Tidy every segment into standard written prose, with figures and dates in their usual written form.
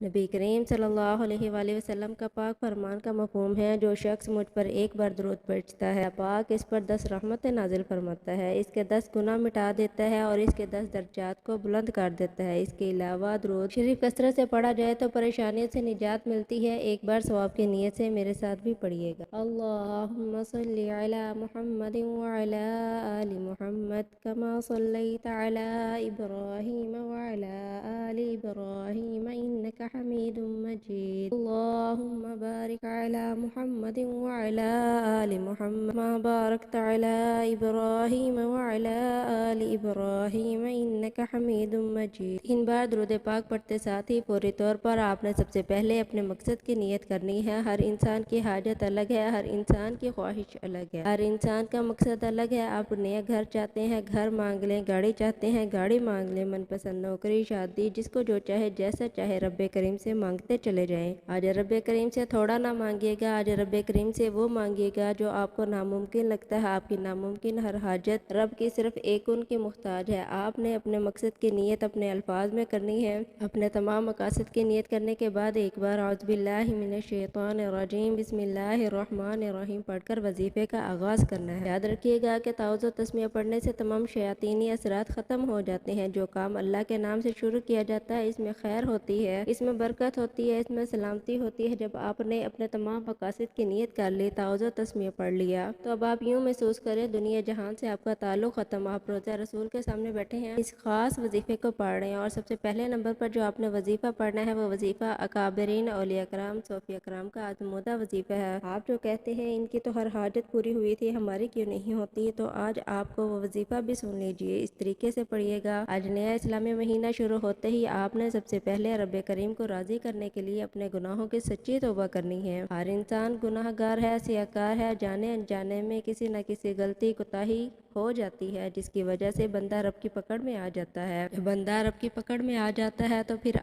نبی کریم صلی اللہ علیہ وآلہ وسلم کا پاک فرمان کا مفہوم ہے، جو شخص مجھ پر ایک بار درود پڑھتا ہے پاک اس پر 10 رحمتیں نازل فرماتا ہے، اس کے 10 گناہ مٹا دیتا ہے اور اس کے 10 درجات کو بلند کر دیتا ہے۔ اس کے علاوہ درود شریف کثرت سے پڑھا جائے تو پریشانیوں سے نجات ملتی ہے۔ ایک بار ثواب کی نیت سے میرے ساتھ بھی پڑھیے گا۔ اللہم صلی علی محمد وعلی آل محمد کما صلیت علی ابراہیم وعلی آل ابراہیم انک حمید مجید۔ اللہم بارک علی محمد وعلی آل محمد ما بارکت علی ابراہیم وعلی آل ابراہیم انک حمید مجید۔ 3 بار درود پاک پڑھتے ساتھ ہی فوری طور پر آپ نے سب سے پہلے اپنے مقصد کی نیت کرنی ہے۔ ہر انسان کی حاجت الگ ہے، ہر انسان کی خواہش الگ ہے، ہر انسان کا مقصد الگ ہے۔ آپ نیا گھر چاہتے ہیں، گھر مانگ لیں، گاڑی چاہتے ہیں، گاڑی مانگ لیں، من پسند نوکری، شادی، جس کو جو چاہے جیسا چاہے رب کریم سے مانگتے چلے جائیں۔ آج رب کریم سے تھوڑا نہ مانگیے گا، آج رب کریم سے وہ مانگیے گا جو آپ کو ناممکن لگتا ہے۔ آپ کی ناممکن ہر حاجت رب کی صرف ایک ان کی محتاج ہے۔ آپ نے اپنے مقصد کی نیت اپنے الفاظ میں کرنی ہے۔ اپنے تمام مقاصد کی نیت کرنے کے بعد ایک بار اعوذ باللہ من الشیطان الرجیم بسم اللہ الرحمن الرحیم پڑھ کر وظیفے کا آغاز کرنا ہے۔ یاد رکھیے گا کہ تعوذ و تسمیہ پڑھنے سے تمام شیاطینی اثرات ختم ہو جاتے ہیں۔ جو کام اللہ کے نام سے شروع کیا جاتا ہے اس میں خیر ہوتی ہے، اس میں برکت ہوتی ہے، اس میں سلامتی ہوتی ہے۔ جب آپ نے اپنے تمام مقاصد کی نیت کر لی، تعوذ و تسمیہ پڑھ لیا، تو اب آپ یوں محسوس کریں دنیا جہان سے آپ کا تعلق ختم۔ آپ روضہ رسول کے سامنے بیٹھے ہیں، اس خاص وظیفے کو پڑھ رہے ہیں، اور سب سے پہلے نمبر پر جو آپ نے وظیفہ پڑھنا ہے وہ وظیفہ اکابرین، اولیاء کرام، صوفیاء کرام کا آزمودہ وظیفہ ہے۔ آپ جو کہتے ہیں ان کی تو ہر حاجت پوری ہوئی تھی، ہماری کیوں نہیں ہوتی؟ تو آج آپ کو وہ وظیفہ بھی سن لیجئے، اس طریقے سے پڑھیے گا۔ آج نیا اسلامی مہینہ شروع ہوتے ہی آپ نے سب سے پہلے رب کریم کو راضی کرنے کے لیے اپنے گناہوں کی سچی توبہ کرنی ہے۔ ہر انسان گناہ گار ہے، سیاہکار ہے، جانے انجانے میں کسی نہ کسی غلطی کوتاہی ہو جاتی ہے، جس کی وجہ سے بندہ رب کی پکڑ میں آ جاتا ہے۔ بندہ رب کی پکڑ میں آ جاتا ہے تو پھر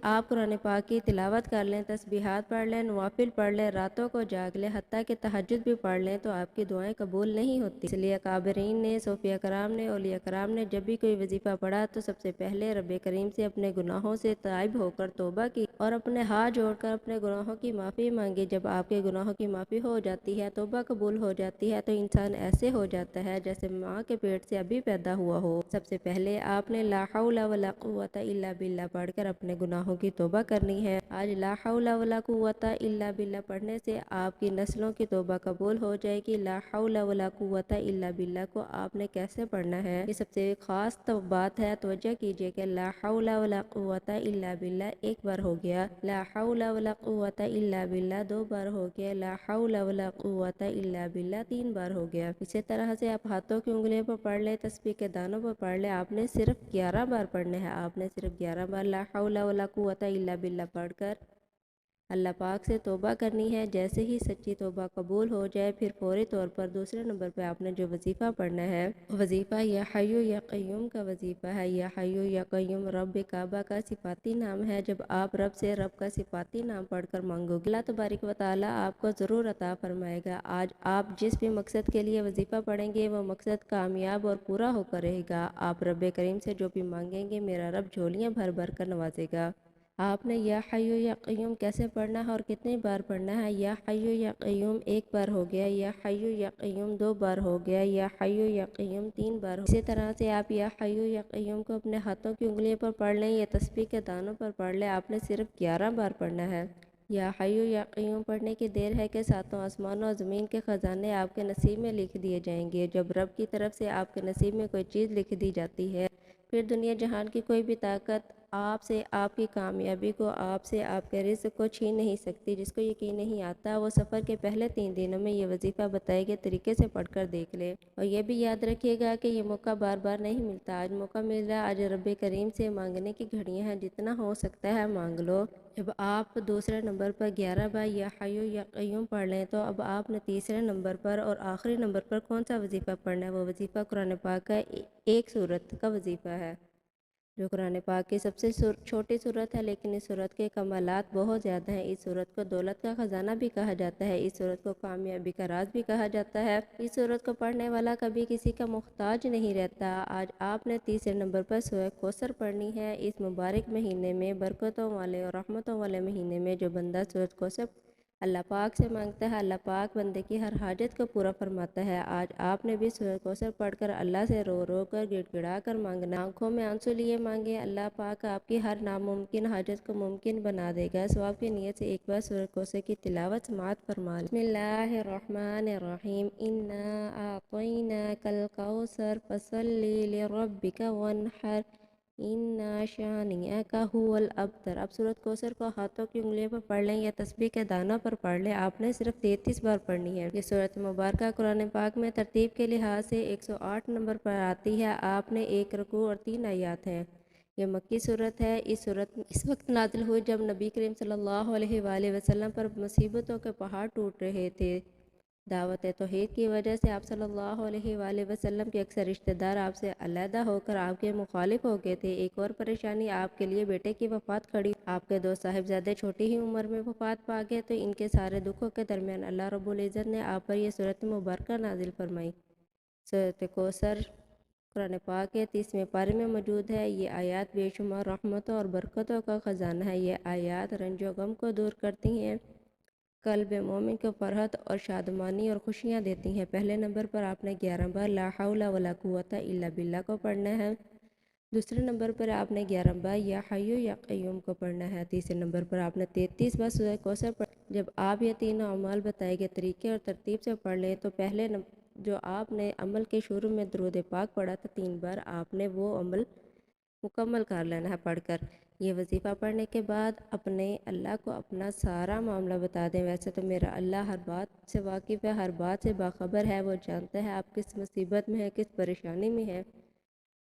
آپ قرآن پاک کی تلاوت کر لیں، تسبیحات پڑھ لیں، نوافل پڑھ لیں، راتوں کو جاگ لیں، حتیٰ کہ تہجد بھی پڑھ لیں، تو آپ کی دعائیں قبول نہیں ہوتی۔ اس لیے اکابرین نے، صوفیاء کرام نے، اولیاء کرام نے جب بھی کوئی وظیفہ پڑھا تو سب سے پہلے رب کریم سے اپنے گناہوں سے تائب ہو کر توبہ کی اور اپنے ہاتھ جوڑ کر اپنے گناہوں کی معافی مانگی۔ جب آپ کے گناہوں کی معافی ہو جاتی ہے، توبہ قبول ہو جاتی ہے، تو انسان ایسے ہو جاتا ہے جیسے ماں کے پیٹ سے ابھی پیدا ہوا ہو۔ سب سے پہلے آپ نے لا حول ولا قوت الا باللہ پڑھ کر اپنے گناہوں کی توبہ کرنی ہے۔ آج لا حول ولا قوت الا باللہ پڑھنے سے آپ کی نسلوں کی توبہ قبول ہو جائے گی۔ لا حول ولا قوت الا باللہ کو آپ نے کیسے پڑھنا ہے، یہ سب سے خاص بات ہے، توجہ کیجئے کہ لا حول ولا قوت الا باللہ ایک بار ہو گیا، لا حول ولا قوت الا باللہ 2 بار ہو گیا، لا حول ولا قوت الا باللہ 3 بار ہو گیا۔ اسی طرح سے آپ ہاتھوں کی انگلیوں پر پڑھ لیں، تسبیح کے دانوں پر پڑھ لیں، آپ نے صرف 11 بار پڑھنے ہیں۔ آپ نے صرف 11 بار لا حول ولا قوت الا باللہ پڑھ کر اللہ پاک سے توبہ کرنی ہے۔ جیسے ہی سچی توبہ قبول ہو جائے، پھر فوری طور پر دوسرے نمبر پہ آپ نے جو وظیفہ پڑھنا ہے، وظیفہ یا حی یا قیوم کا وظیفہ ہے۔ یا حی یا قیوم رب کعبہ کا صفاتی نام ہے۔ جب آپ رب سے رب کا صفاتی نام پڑھ کر مانگو گے، اللہ تبارک و تعالیٰ آپ کو ضرور عطا فرمائے گا۔ آج آپ جس بھی مقصد کے لیے وظیفہ پڑھیں گے وہ مقصد کامیاب اور پورا ہو کر رہے گا۔ آپ رب کریم سے جو بھی مانگیں گے، میرا رب جھولیاں بھر بھر کر نوازے گا۔ آپ نے یا حی یا قیوم کیسے پڑھنا ہے اور کتنی بار پڑھنا ہے؟ یا حی یا قیوم 1 بار ہو گیا، یا حی یا قیوم 2 بار ہو گیا، یا حی یا قیوم 3 بار ہو گیا۔ اسی طرح سے آپ یا حی یا قیوم کو اپنے ہاتھوں کی انگلیوں پر پڑھ لیں یا تسبیح کے دانوں پر پڑھ لیں، آپ نے صرف 11 بار پڑھنا ہے۔ یا حی یا قیوم پڑھنے کی دیر ہے کہ 7 آسمانوں اور زمین کے خزانے آپ کے نصیب میں لکھ دیے جائیں گے۔ جب رب کی طرف سے آپ کے نصیب میں کوئی چیز لکھ دی جاتی ہے، پھر دنیا جہان کی کوئی بھی طاقت آپ سے آپ کی کامیابی کو، آپ سے آپ کے رزق کو چھین نہیں سکتی۔ جس کو یقین نہیں آتا وہ سفر کے پہلے 3 دنوں میں یہ وظیفہ بتائے گئے طریقے سے پڑھ کر دیکھ لے، اور یہ بھی یاد رکھیے گا کہ یہ موقع بار بار نہیں ملتا۔ آج موقع مل رہا ہے، آج رب کریم سے مانگنے کی گھڑیاں ہیں، جتنا ہو سکتا ہے مانگ لو۔ جب آپ دوسرے نمبر پر 11 بار یا حی یا قیوم پڑھ لیں تو اب آپ نے تیسرے نمبر پر اور آخری نمبر پر کون سا وظیفہ پڑھنا ہے؟ وہ وظیفہ قرآن پاک کا ایک سورت کا وظیفہ ہے۔ جو قرآن پاک کی سب سے چھوٹی صورت ہے، لیکن اس صورت کے کمالات بہت زیادہ ہیں۔ اس صورت کو دولت کا خزانہ بھی کہا جاتا ہے، اس صورت کو کامیابی کا راز بھی کہا جاتا ہے۔ اس صورت کو پڑھنے والا کبھی کسی کا محتاج نہیں رہتا۔ آج آپ نے تیسرے نمبر پر سورہ کوثر پڑھنی ہے۔ اس مبارک مہینے میں، برکتوں والے اور رحمتوں والے مہینے میں جو بندہ سورہ کوثر اللہ پاک سے مانگتا ہے، اللہ پاک بندے کی ہر حاجت کو پورا فرماتا ہے۔ آج آپ نے بھی سورہ کوثر پڑھ کر اللہ سے رو رو کر گڑ گڑا کر مانگنا، آنکھوں میں آنسو لیے مانگے، اللہ پاک آپ کی ہر ناممکن حاجت کو ممکن بنا دے گا۔ ثواب کی نیت سے ایک بار سورہ کوثر کی تلاوت سماعت فرما لیں۔ بسم اللہ الرحمن الرحیم، انا اعطیناک الکوثر فصلی لربک وانحر ان شانئک هو الابتر۔ اب سورۃ کوثر کو ہاتھوں کی انگلیوں پر پڑھ لیں یا تسبیح کے دانوں پر پڑھ لیں۔ آپ نے صرف 33 بار پڑھنی ہے۔ یہ سورۃ مبارکہ قرآن پاک میں ترتیب کے لحاظ سے 108 نمبر پر آتی ہے۔ آپ نے 1 رکوع اور 3 آیات ہیں۔ یہ مکی صورت ہے۔ اس صورت اس وقت نازل ہوئی جب نبی کریم صلی اللہ علیہ وآلہ وسلم پر مصیبتوں کے پہاڑ ٹوٹ رہے تھے۔ دعوت توحید کی وجہ سے آپ صلی اللہ علیہ وآلہ وسلم کے اکثر رشتہ دار آپ سے علیحدہ ہو کر آپ کے مخالف ہو گئے تھے۔ ایک اور پریشانی آپ کے لیے بیٹے کی وفات کھڑی۔ آپ کے 2 صاحبزادے چھوٹی ہی عمر میں وفات پا گئے، تو ان کے سارے دکھوں کے درمیان اللہ رب العزت نے آپ پر یہ سورۃ مبارکہ نازل فرمائی۔ سورۃ کوثر قرآن پاک کے 30ویں پارے میں موجود ہے۔ یہ آیات بے شمار رحمتوں اور برکتوں کا خزانہ ہے۔ یہ آیات رنج و غم کو دور کرتی ہیں، قلب مومن کو فرحت اور شادمانی اور خوشیاں دیتی ہیں۔ پہلے نمبر پر آپ نے 11 بار لا حول ولا قوت الا باللہ کو پڑھنا ہے۔ دوسرے نمبر پر آپ نے 11 بار یا حی یا قیوم کو پڑھنا ہے۔ تیسرے نمبر پر آپ نے 33 بار سورہ کوثر پڑھنا ہے۔ جب آپ یہ تینوں اعمال بتائے گئے طریقے اور ترتیب سے پڑھ لیں تو پہلے جو آپ نے عمل کے شروع میں درود پاک پڑھا تھا 3 بار، آپ نے وہ عمل مکمل کر لینا ہے پڑھ کر۔ یہ وظیفہ پڑھنے کے بعد اپنے اللہ کو اپنا سارا معاملہ بتا دیں۔ ویسے تو میرا اللہ ہر بات سے واقف ہے، ہر بات سے باخبر ہے، وہ جانتا ہے آپ کس مصیبت میں ہے، کس پریشانی میں ہے۔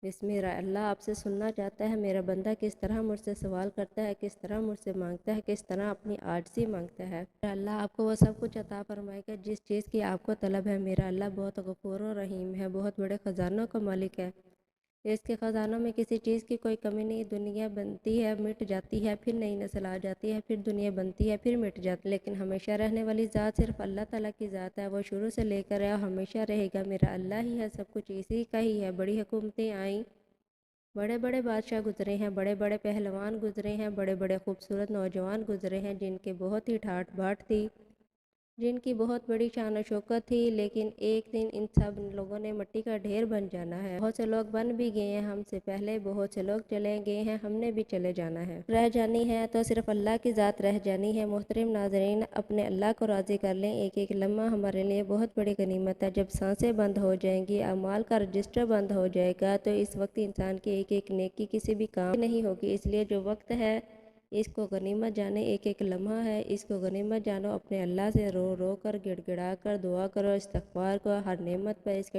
بس میرا اللہ آپ سے سننا چاہتا ہے میرا بندہ کس طرح مجھ سے سوال کرتا ہے، کس طرح مجھ سے مانگتا ہے، کس طرح اپنی عاجزی مانگتا ہے۔ میرا اللہ آپ کو وہ سب کچھ عطا فرمائے گا جس چیز کی آپ کو طلب ہے۔ میرا اللہ بہت غفور و رحیم ہے، بہت بڑے خزانوں کا مالک ہے۔ اس کے خزانوں میں کسی چیز کی کوئی کمی نہیں۔ دنیا بنتی ہے، مٹ جاتی ہے، پھر نئی نسل آ جاتی ہے، پھر دنیا بنتی ہے، پھر مٹ جاتی ہے، لیکن ہمیشہ رہنے والی ذات صرف اللہ تعالیٰ کی ذات ہے۔ وہ شروع سے لے کر ہے اور ہمیشہ رہے گا۔ میرا اللہ ہی ہے، سب کچھ اسی کا ہی ہے۔ بڑی حکومتیں آئیں، بڑے بڑے بادشاہ گزرے ہیں، بڑے بڑے پہلوان گزرے ہیں، بڑے بڑے خوبصورت نوجوان گزرے ہیں جن کے بہت ہی ٹھاٹ بھاٹ تھی، جن کی بہت بڑی شان و شوکت تھی، لیکن ایک دن ان سب لوگوں نے مٹی کا ڈھیر بن جانا ہے۔ بہت سے لوگ بن بھی گئے ہیں ہم سے پہلے، بہت سے لوگ چلے گئے ہیں، ہم نے بھی چلے جانا ہے۔ رہ جانی ہے تو صرف اللہ کی ذات رہ جانی ہے۔ محترم ناظرین، اپنے اللہ کو راضی کر لیں۔ ایک ایک لمحہ ہمارے لیے بہت بڑی غنیمت ہے۔ جب سانسیں بند ہو جائیں گی، اعمال کا رجسٹر بند ہو جائے گا، تو اس وقت انسان کی ایک ایک نیکی کسی بھی کام نہیں ہوگی۔ اس لیے جو وقت ہے اس کو غنیمت جانے، ایک ایک لمحہ ہے اس کو غنیمت جانو۔ اپنے اللہ سے رو رو کر گڑ گڑا کر دعا کرو، استغفار کرو، ہر نعمت پر اس کا